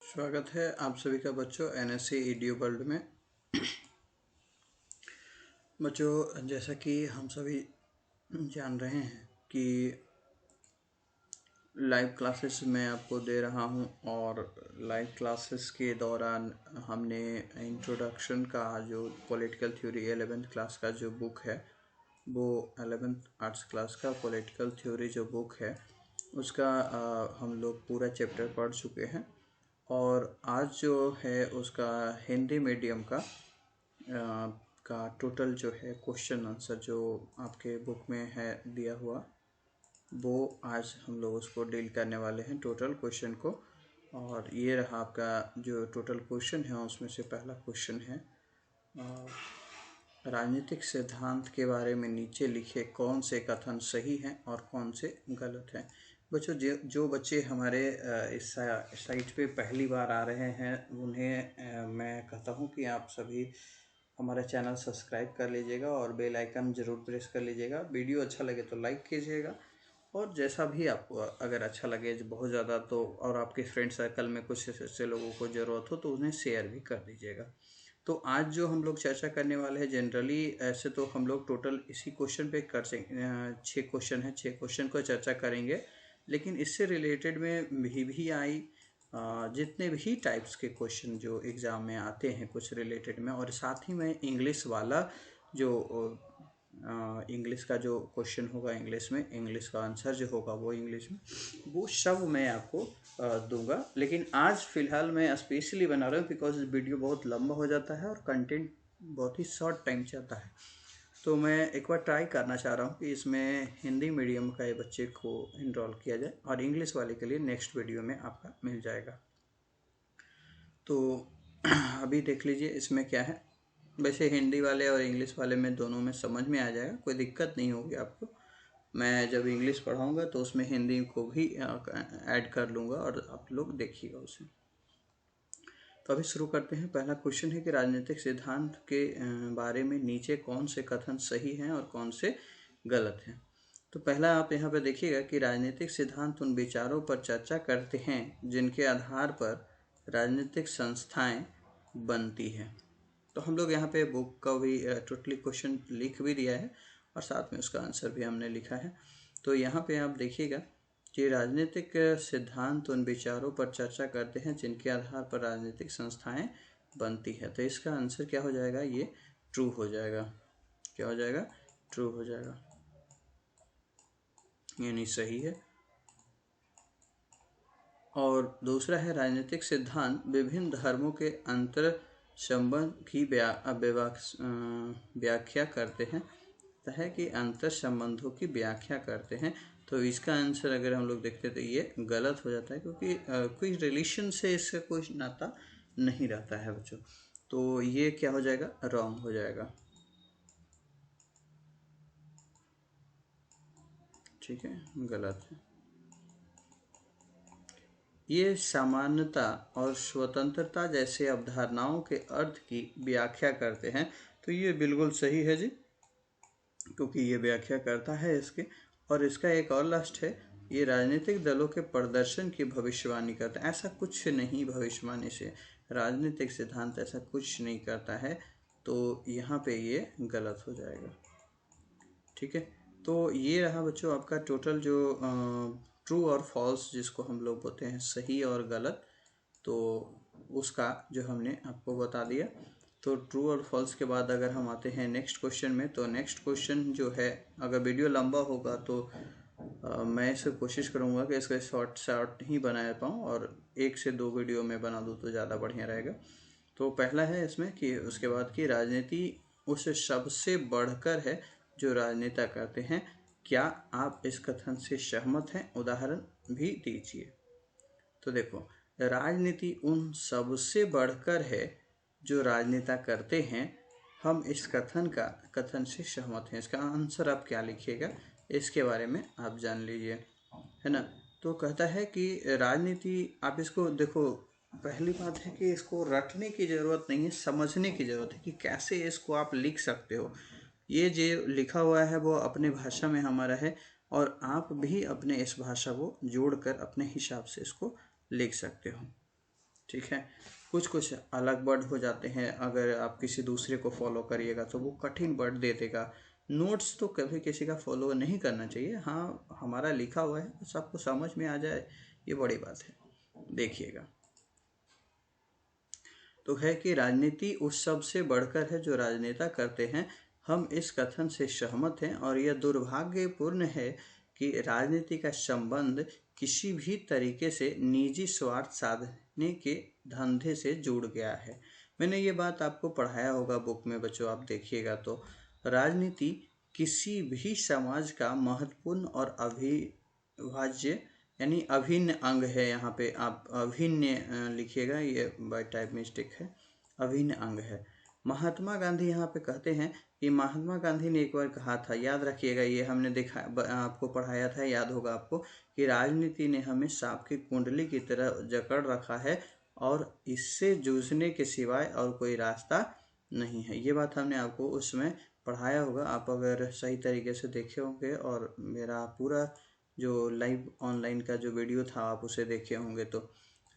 स्वागत है आप सभी का बच्चों एनएससी ईडीयू वर्ल्ड में। बच्चों, जैसा कि हम सभी जान रहे हैं कि लाइव क्लासेस मैं आपको दे रहा हूं और लाइव क्लासेस के दौरान हमने इंट्रोडक्शन का जो पॉलिटिकल थ्योरी 11th क्लास का जो बुक है वो 11th आर्ट्स क्लास का पॉलिटिकल थ्योरी जो बुक है उसका हम लोग पूरा चैप्टर पढ़ चुके हैं। और आज जो है उसका हिंदी मीडियम का टोटल जो है क्वेश्चन आंसर जो आपके बुक में है दिया हुआ वो आज हम लोग उसको डील करने वाले हैं टोटल क्वेश्चन को। और ये रहा आपका जो टोटल क्वेश्चन है उसमें से पहला क्वेश्चन है राजनीतिक सिद्धांत के बारे में नीचे लिखे कौन से कथन सही हैं और कौन से गलत हैं। बच्चों, जो बच्चे हमारे इस साइट पे पहली बार आ रहे हैं उन्हें मैं कहता हूं कि आप सभी हमारा चैनल सब्सक्राइब कर लीजिएगा और बेल आइकन ज़रूर प्रेस कर लीजिएगा। वीडियो अच्छा लगे तो लाइक कीजिएगा और जैसा भी आपको अगर अच्छा लगे बहुत ज़्यादा तो और आपके फ्रेंड सर्कल में कुछ ऐसे लोगों को ज़रूरत हो तो उन्हें शेयर भी कर दीजिएगा। तो आज जो हम लोग चर्चा करने वाले हैं जनरली ऐसे तो हम लोग टोटल इसी क्वेश्चन पे कर 6 क्वेश्चन है, 6 क्वेश्चन को चर्चा करेंगे। लेकिन इससे रिलेटेड में भी आई जितने भी टाइप्स के क्वेश्चन जो एग्ज़ाम में आते हैं कुछ रिलेटेड में, और साथ ही में इंग्लिश वाला जो इंग्लिश का जो क्वेश्चन होगा इंग्लिश में, इंग्लिश का आंसर जो होगा वो इंग्लिश में, वो सब मैं आपको दूंगा। लेकिन आज फ़िलहाल मैं स्पेशली बना रहा हूँ बिकॉज वीडियो बहुत लंबा हो जाता है और कंटेंट बहुत ही शॉर्ट टाइम चाहता है। तो मैं एक बार ट्राई करना चाह रहा हूँ कि इसमें हिंदी मीडियम का बच्चे को इनरोल किया जाए और इंग्लिश वाले के लिए नेक्स्ट वीडियो में आपका मिल जाएगा। तो अभी देख लीजिए इसमें क्या है। वैसे हिंदी वाले और इंग्लिश वाले में दोनों में समझ में आ जाएगा, कोई दिक्कत नहीं होगी आपको। मैं जब इंग्लिश पढ़ाऊँगा तो उसमें हिंदी को भी ऐड कर लूँगा और आप लोग देखिएगा उसे। तो अभी शुरू करते हैं। पहला क्वेश्चन है कि राजनीतिक सिद्धांत के बारे में नीचे कौन से कथन सही हैं और कौन से गलत हैं। तो पहला आप यहाँ पर देखिएगा कि राजनीतिक सिद्धांत उन विचारों पर चर्चा करते हैं जिनके आधार पर राजनीतिक संस्थाएं बनती हैं। तो हम लोग यहाँ पे बुक का भी टोटली क्वेश्चन लिख भी दिया है और साथ में उसका आंसर भी हमने लिखा है। तो यहाँ पे आप देखिएगा कि राजनीतिक सिद्धांत उन विचारों पर चर्चा करते हैं जिनके आधार पर राजनीतिक संस्थाएं बनती है। तो इसका आंसर क्या हो जाएगा, ये ट्रू हो जाएगा। क्या हो जाएगा, ट्रू हो जाएगा, यानी सही है। और दूसरा है राजनीतिक सिद्धांत विभिन्न धर्मों के अंतर संबंध की व्याख्या करते हैं, है कि अंतर संबंधों की व्याख्या करते हैं। तो इसका आंसर अगर हम लोग देखते तो ये गलत हो जाता है क्योंकि कोई रिलेशन से इसका कोई नाता नहीं रहता है बच्चों। तो ये क्या हो जाएगा, रॉन्ग हो जाएगा। ठीक है, गलत है। ये समानता और स्वतंत्रता जैसे अवधारणाओं के अर्थ की व्याख्या करते हैं। तो ये बिल्कुल सही है जी, क्योंकि ये व्याख्या करता है इसके। और इसका एक और लास्ट है, ये राजनीतिक दलों के प्रदर्शन की भविष्यवाणी करता है। ऐसा कुछ नहीं, भविष्यवाणी से राजनीतिक सिद्धांत ऐसा कुछ नहीं करता है। तो यहाँ पे ये गलत हो जाएगा। ठीक है, तो ये रहा बच्चों आपका टोटल जो ट्रू और फॉल्स जिसको हम लोग बोलते हैं सही और गलत, तो उसका जो हमने आपको बता दिया। तो ट्रू और फॉल्स के बाद अगर हम आते हैं नेक्स्ट क्वेश्चन में, तो नेक्स्ट क्वेश्चन जो है, अगर वीडियो लंबा होगा तो मैं इसे कोशिश करूँगा कि इसका शॉर्ट ही बना पाऊँ और 1 से 2 वीडियो में बना दूँ तो ज़्यादा बढ़िया रहेगा। तो पहला है इसमें कि उसके बाद की राजनीति उस सबसे बढ़कर है जो राजनेता करते हैं। क्या आप इस कथन से सहमत हैं? उदाहरण भी दीजिए। तो देखो, राजनीति उन सबसे बढ़कर है जो राजनेता करते हैं। हम इस कथन से सहमत हैं। इसका आंसर आप क्या लिखिएगा इसके बारे में आप जान लीजिए, है ना। तो कहता है कि राजनीति, आप इसको देखो, पहली बात है कि इसको रटने की ज़रूरत नहीं है, समझने की ज़रूरत है कि कैसे इसको आप लिख सकते हो। ये जो लिखा हुआ है वो अपने भाषा में हमारा है और आप भी अपने इस भाषा को जोड़कर अपने हिसाब से इसको लिख सकते हो। ठीक है। कुछ कुछ अलग वर्ड हो जाते हैं, अगर आप किसी दूसरे को फॉलो करिएगा तो वो कठिन वर्ड दे देगा। नोट्स तो कभी किसी का फॉलो नहीं करना चाहिए, हाँ हमारा लिखा हुआ है बस आपको समझ में आ जाए, ये बड़ी बात है। देखिएगा, तो है कि राजनीति उस सब से बढ़कर है जो राजनेता करते हैं। हम इस कथन से सहमत हैं और यह दुर्भाग्यपूर्ण है कि राजनीति का संबंध किसी भी तरीके से निजी स्वार्थ साधने के धंधे से जुड़ गया है। मैंने ये बात आपको पढ़ाया होगा बुक में बच्चों, आप देखिएगा तो राजनीति किसी भी समाज का महत्वपूर्ण और अविभाज्य यानी अभिन्न अंग है। यहाँ पे आप अभिन्न लिखिएगा, ये बाय टाइप मिस्टेक है, अभिन्न अंग है। महात्मा गांधी यहाँ पे कहते हैं कि महात्मा गांधी ने एक बार कहा था, याद रखिएगा, ये हमने देखा आपको पढ़ाया था, याद होगा आपको, कि राजनीति ने हमें सांप की कुंडली की तरह जकड़ रखा है और इससे जूझने के सिवाय और कोई रास्ता नहीं है। ये बात हमने आपको उसमें पढ़ाया होगा, आप अगर सही तरीके से देखे होंगे और मेरा पूरा जो लाइव ऑनलाइन का जो वीडियो था आप उसे देखे होंगे तो।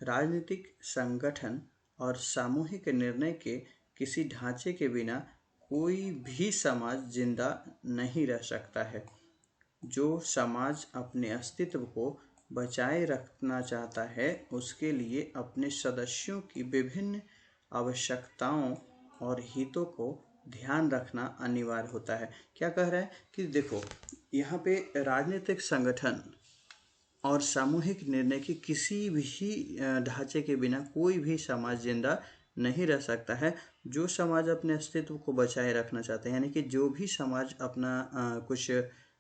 राजनीतिक संगठन और सामूहिक निर्णय के किसी ढांचे के बिना कोई भी समाज जिंदा नहीं रह सकता है। जो समाज अपने अस्तित्व को बचाए रखना चाहता है उसके लिए अपने सदस्यों की विभिन्न आवश्यकताओं और हितों को ध्यान रखना अनिवार्य होता है। क्या कह रहा है कि देखो, यहाँ पे राजनीतिक संगठन और सामूहिक निर्णय की किसी भी ढांचे के बिना कोई भी समाज जिंदा नहीं रह सकता है। जो समाज अपने अस्तित्व को बचाए रखना चाहते हैं, यानी कि जो भी समाज अपना कुछ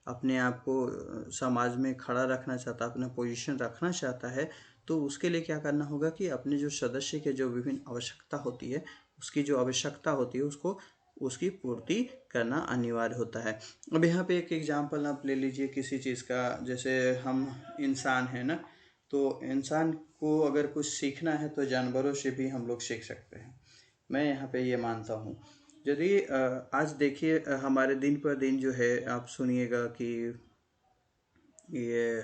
अपने आप को समाज में खड़ा रखना चाहता है, अपना पोजीशन रखना चाहता है, तो उसके लिए क्या करना होगा कि अपने जो सदस्य के जो विभिन्न आवश्यकता होती है, उसकी जो आवश्यकता होती है उसको उसकी पूर्ति करना अनिवार्य होता है। अब यहाँ पे एक एग्जांपल आप ले लीजिए किसी चीज़ का, जैसे हम इंसान हैं ना, तो इंसान को अगर कुछ सीखना है तो जानवरों से भी हम लोग सीख सकते हैं। मैं यहाँ पे ये मानता हूँ। यदि आज देखिए हमारे दिन पर दिन जो है, आप सुनिएगा कि ये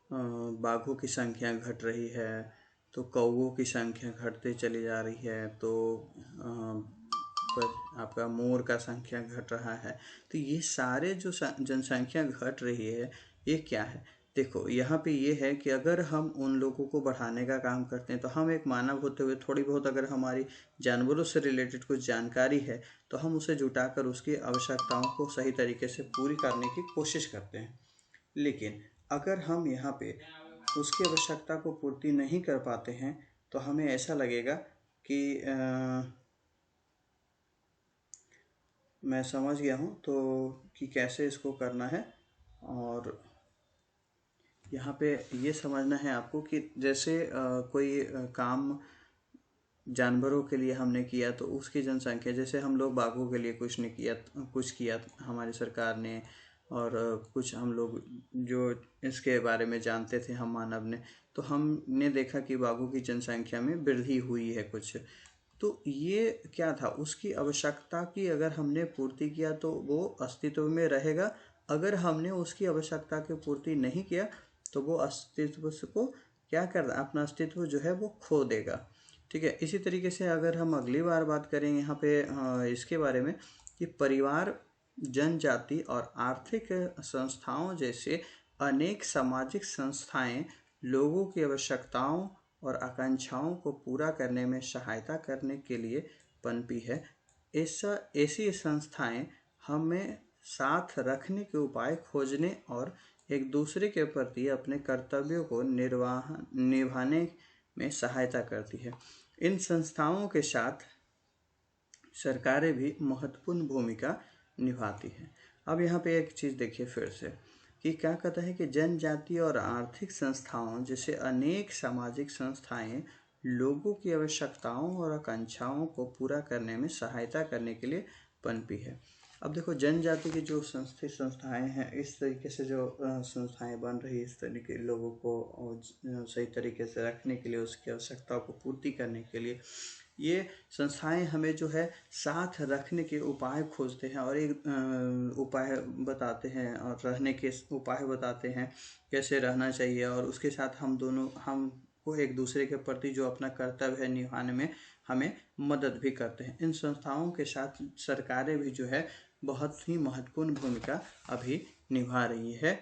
बाघों की संख्या घट रही है, तो कौवों की संख्या घटते चली जा रही है, तो पर आपका मोर का संख्या घट रहा है। तो ये सारे जो जनसंख्या घट रही है, ये क्या है? देखो यहाँ पे ये है कि अगर हम उन लोगों को बढ़ाने का काम करते हैं तो हम एक मानव होते हुए थोड़ी बहुत अगर हमारी जानवरों से रिलेटेड कुछ जानकारी है तो हम उसे जुटाकर उसकी आवश्यकताओं को सही तरीके से पूरी करने की कोशिश करते हैं। लेकिन अगर हम यहाँ पे उसकी आवश्यकता को पूर्ति नहीं कर पाते हैं तो हमें ऐसा लगेगा कि मैं समझ गया हूँ तो कि कैसे इसको करना है। और यहाँ पे ये समझना है आपको कि जैसे कोई काम जानवरों के लिए हमने किया तो उसकी जनसंख्या, जैसे हम लोग बाघों के लिए कुछ नहीं किया, कुछ किया हमारी सरकार ने, और कुछ हम लोग जो इसके बारे में जानते थे हम मानव ने, तो हमने देखा कि बाघों की जनसंख्या में वृद्धि हुई है कुछ। तो ये क्या था, उसकी आवश्यकता की अगर हमने पूर्ति किया तो वो अस्तित्व में रहेगा। अगर हमने उसकी आवश्यकता की पूर्ति नहीं किया तो वो अस्तित्व को क्या कर अपना अस्तित्व जो है वो खो देगा। ठीक है। इसी तरीके से अगर हम अगली बार बात करें यहाँ पे इसके बारे में कि परिवार, जनजाति और आर्थिक संस्थाओं जैसे अनेक सामाजिक संस्थाएं लोगों की आवश्यकताओं और आकांक्षाओं को पूरा करने में सहायता करने के लिए पनपी है। ऐसी संस्थाएं हमें साथ रखने के उपाय खोजने और एक दूसरे के प्रति अपने कर्तव्यों को निभाने में सहायता करती है। इन संस्थाओं के साथ सरकारें भी महत्वपूर्ण भूमिका निभाती हैं। अब यहाँ पे एक चीज़ देखिए फिर से कि क्या कहता है कि जनजाति और आर्थिक संस्थाओं जैसे अनेक सामाजिक संस्थाएं लोगों की आवश्यकताओं और आकांक्षाओं को पूरा करने में सहायता करने के लिए पनपी है। अब देखो जनजाति की जो संस्थाएं हैं, इस तरीके से जो संस्थाएं बन रही है, इस तरीके लोगों को सही तरीके से रखने के लिए, उसकी आवश्यकताओं को पूर्ति करने के लिए ये संस्थाएं हमें जो है साथ रखने के उपाय खोजते हैं और एक उपाय बताते हैं और रहने के उपाय बताते हैं कैसे रहना चाहिए। और उसके साथ हम को एक दूसरे के प्रति जो अपना कर्तव्य है निभाने में हमें मदद भी करते हैं। इन संस्थाओं के साथ सरकारें भी जो है बहुत ही महत्वपूर्ण भूमिका अभी निभा रही है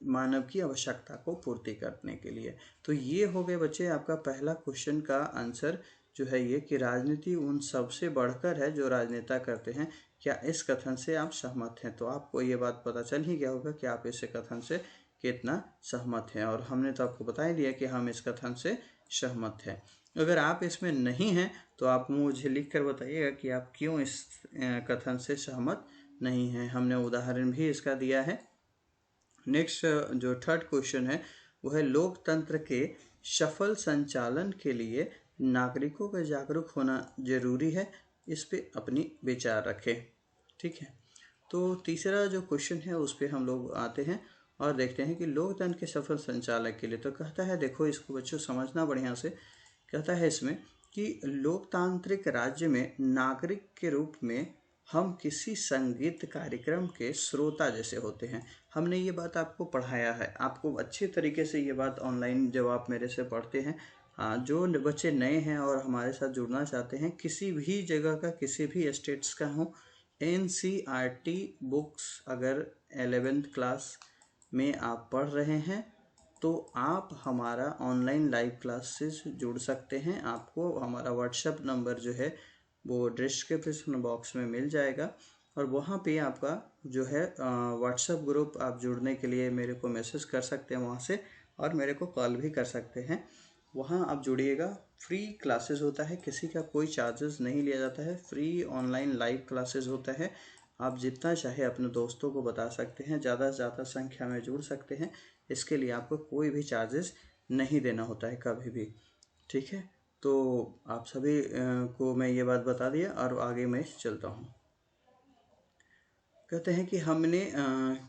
मानव की आवश्यकता को पूर्ति करने के लिए। तो ये हो गए बच्चे आपका पहला क्वेश्चन का आंसर जो है ये कि राजनीति उन सबसे बढ़कर है जो राजनेता करते हैं। क्या इस कथन से आप सहमत हैं? तो आपको ये बात पता चल ही गया होगा कि आप इस कथन से कितना सहमत हैं, और हमने तो आपको बता ही दिया कि हम इस कथन से सहमत हैं। अगर आप इसमें नहीं हैं तो आप मुझे लिख कर बताइएगा कि आप क्यों इस कथन से सहमत नहीं हैं। हमने उदाहरण भी इसका दिया है। नेक्स्ट जो थर्ड क्वेश्चन है वो है लोकतंत्र के सफल संचालन के लिए नागरिकों का जागरूक होना जरूरी है। इस पे अपनी विचार रखें। ठीक है, तो तीसरा जो क्वेश्चन है उस पे हम लोग आते हैं और देखते हैं कि लोकतंत्र के सफल संचालक के लिए तो कहता है, देखो इसको बच्चों समझना बढ़िया से। कहता है इसमें कि लोकतांत्रिक राज्य में नागरिक के रूप में हम किसी संगीत कार्यक्रम के श्रोता जैसे होते हैं। हमने ये बात आपको पढ़ाया है, आपको अच्छे तरीके से ये बात ऑनलाइन जब आप मेरे से पढ़ते हैं, हाँ, जो बच्चे नए हैं और हमारे साथ जुड़ना चाहते हैं, किसी भी जगह का किसी भी स्टेट्स का हो, NCERT बुक्स अगर 11th क्लास में आप पढ़ रहे हैं तो आप हमारा ऑनलाइन लाइव क्लास से जुड़ सकते हैं। आपको हमारा व्हाट्सएप नंबर जो है वो डिस्क्रिप्शन बॉक्स में मिल जाएगा, और वहाँ पे आपका जो है व्हाट्सएप ग्रुप आप जुड़ने के लिए मेरे को मैसेज कर सकते हैं वहाँ से, और मेरे को कॉल भी कर सकते हैं। वहाँ आप जुड़िएगा। फ्री क्लासेस होता है, किसी का कोई चार्जेस नहीं लिया जाता है, फ्री ऑनलाइन लाइव क्लासेस होता है। आप जितना चाहे अपने दोस्तों को बता सकते हैं, ज़्यादा से ज़्यादा संख्या में जुड़ सकते हैं। इसके लिए आपको कोई भी चार्जेस नहीं देना होता है कभी भी। ठीक है, तो आप सभी को मैं ये बात बता दिया और आगे मैं चलता हूँ। कहते हैं कि हमने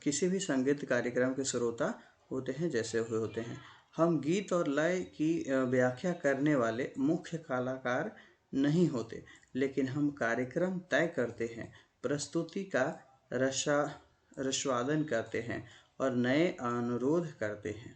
किसी भी संगीत कार्यक्रम के श्रोता होते हैं जैसे हुए होते हैं। हम गीत और लय की व्याख्या करने वाले मुख्य कलाकार नहीं होते, लेकिन हम कार्यक्रम तय करते हैं, प्रस्तुति का रसवादन करते हैं और नए अनुरोध करते हैं,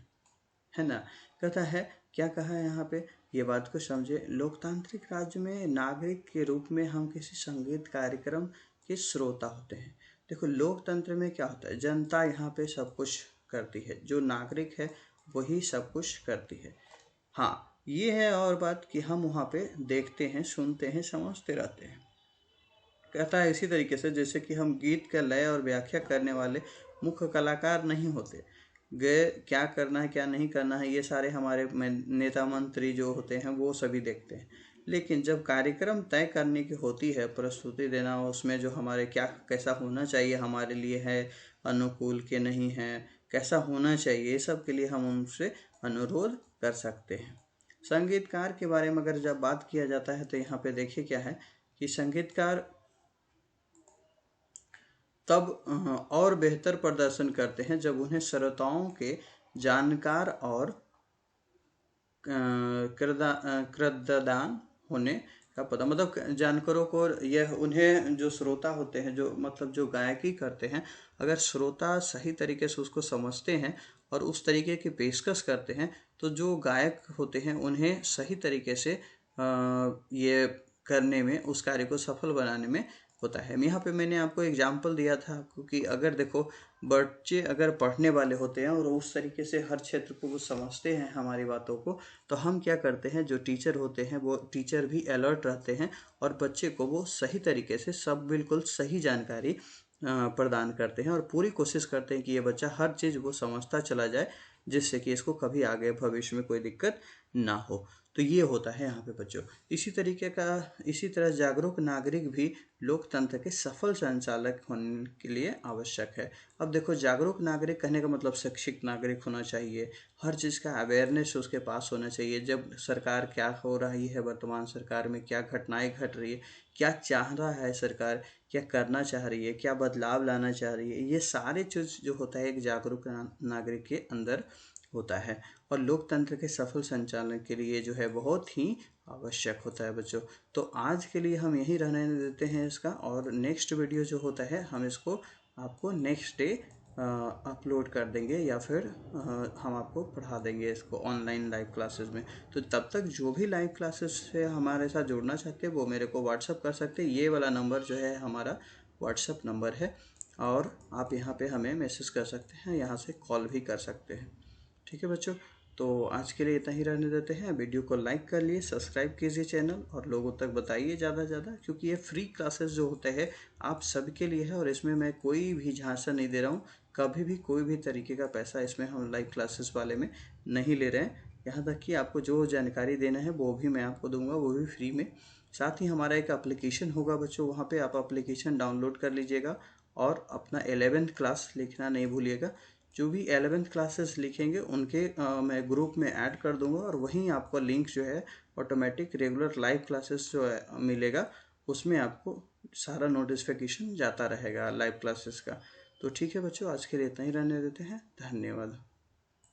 है ना। कहता है, क्या कहा है यहाँ पे, ये बात को समझे। लोकतांत्रिक राज्य में नागरिक के रूप में हम किसी संगीत कार्यक्रम के श्रोता होते हैं। देखो लोकतंत्र में क्या होता है, जनता यहाँ पे सब कुछ करती है, जो नागरिक है वही सब कुछ करती है। हाँ, ये है और बात कि हम वहाँ पे देखते हैं, सुनते हैं, समझते रहते हैं। कहता है इसी तरीके से जैसे कि हम गीत का लय और व्याख्या करने वाले मुख्य कलाकार नहीं होते, गए क्या करना है क्या नहीं करना है ये सारे हमारे नेता मंत्री जो होते हैं वो सभी देखते हैं। लेकिन जब कार्यक्रम तय करने की होती है, प्रस्तुति देना, उसमें जो हमारे क्या कैसा होना चाहिए हमारे लिए है अनुकूल के नहीं है, कैसा होना चाहिए, ये सब के लिए हम उनसे अनुरोध कर सकते हैं। संगीतकार के बारे में अगर जब बात किया जाता है तो यहाँ पे देखिए क्या है कि संगीतकार तब और बेहतर प्रदर्शन करते हैं जब उन्हें श्रोताओं के जानकार और कृतदान होने का पता, मतलब जानकारों को यह उन्हें जो श्रोता होते हैं, जो मतलब जो गायकी करते हैं, अगर श्रोता सही तरीके से उसको समझते हैं और उस तरीके की पेशकश करते हैं तो जो गायक होते हैं उन्हें सही तरीके से ये करने में, उस कार्य को सफल बनाने में होता है। यहाँ पे मैंने आपको एग्जाम्पल दिया था क्योंकि अगर देखो बच्चे अगर पढ़ने वाले होते हैं और उस तरीके से हर क्षेत्र को वो समझते हैं हमारी बातों को, तो हम क्या करते हैं, जो टीचर होते हैं वो टीचर भी अलर्ट रहते हैं और बच्चे को वो सही तरीके से सब बिल्कुल सही जानकारी प्रदान करते हैं और पूरी कोशिश करते हैं कि ये बच्चा हर चीज़ वो समझता चला जाए, जिससे कि इसको कभी आगे भविष्य में कोई दिक्कत ना हो। तो ये होता है यहाँ पे बच्चों। इसी तरह जागरूक नागरिक भी लोकतंत्र के सफल संचालक होने के लिए आवश्यक है। अब देखो जागरूक नागरिक कहने का मतलब शिक्षित नागरिक होना चाहिए, हर चीज़ का अवेयरनेस उसके पास होना चाहिए। जब सरकार क्या हो रही है, वर्तमान सरकार में क्या घटनाएं घट रही है, क्या चाह रहा है सरकार, क्या करना चाह रही है, क्या बदलाव लाना चाह रही है, ये सारे चीज़ जो होता है एक जागरूक नागरिक के अंदर होता है और लोकतंत्र के सफल संचालन के लिए जो है बहुत ही आवश्यक होता है बच्चों। तो आज के लिए हम यही रहने देते हैं इसका, और नेक्स्ट वीडियो जो होता है हम इसको आपको नेक्स्ट डे अपलोड कर देंगे या फिर हम आपको पढ़ा देंगे इसको ऑनलाइन लाइव क्लासेस में। तो तब तक जो भी लाइव क्लासेस से हमारे साथ जुड़ना चाहते हैं वो मेरे को व्हाट्सअप कर सकते हैं। ये वाला नंबर जो है हमारा व्हाट्सअप नंबर है, और आप यहाँ पे हमें मैसेज कर सकते हैं, यहाँ से कॉल भी कर सकते हैं। ठीक है बच्चों, तो आज के लिए इतना ही रहने देते हैं। वीडियो को लाइक कर लिए, सब्सक्राइब कीजिए चैनल, और लोगों तक बताइए ज़्यादा से ज़्यादा, क्योंकि ये फ्री क्लासेस जो होते हैं आप सबके लिए है, और इसमें मैं कोई भी झांसा नहीं दे रहा हूँ। कभी भी कोई भी तरीके का पैसा इसमें हम लाइव क्लासेस वाले में नहीं ले रहे हैं। यहाँ तक कि आपको जो जानकारी देना है वो भी मैं आपको दूंगा, वो भी फ्री में। साथ ही हमारा एक एप्लीकेशन होगा बच्चों, वहाँ पे आप एप्लीकेशन डाउनलोड कर लीजिएगा, और अपना 11th क्लास लिखना नहीं भूलिएगा। जो भी 11th क्लासेस लिखेंगे उनके मैं ग्रुप में ऐड कर दूंगा, और वहीं आपको लिंक जो है ऑटोमेटिक रेगुलर लाइव क्लासेस जो है मिलेगा, उसमें आपको सारा नोटिफिकेशन जाता रहेगा लाइव क्लासेस का। तो ठीक है बच्चों, आज के लिए इतना ही रहने देते हैं। धन्यवाद।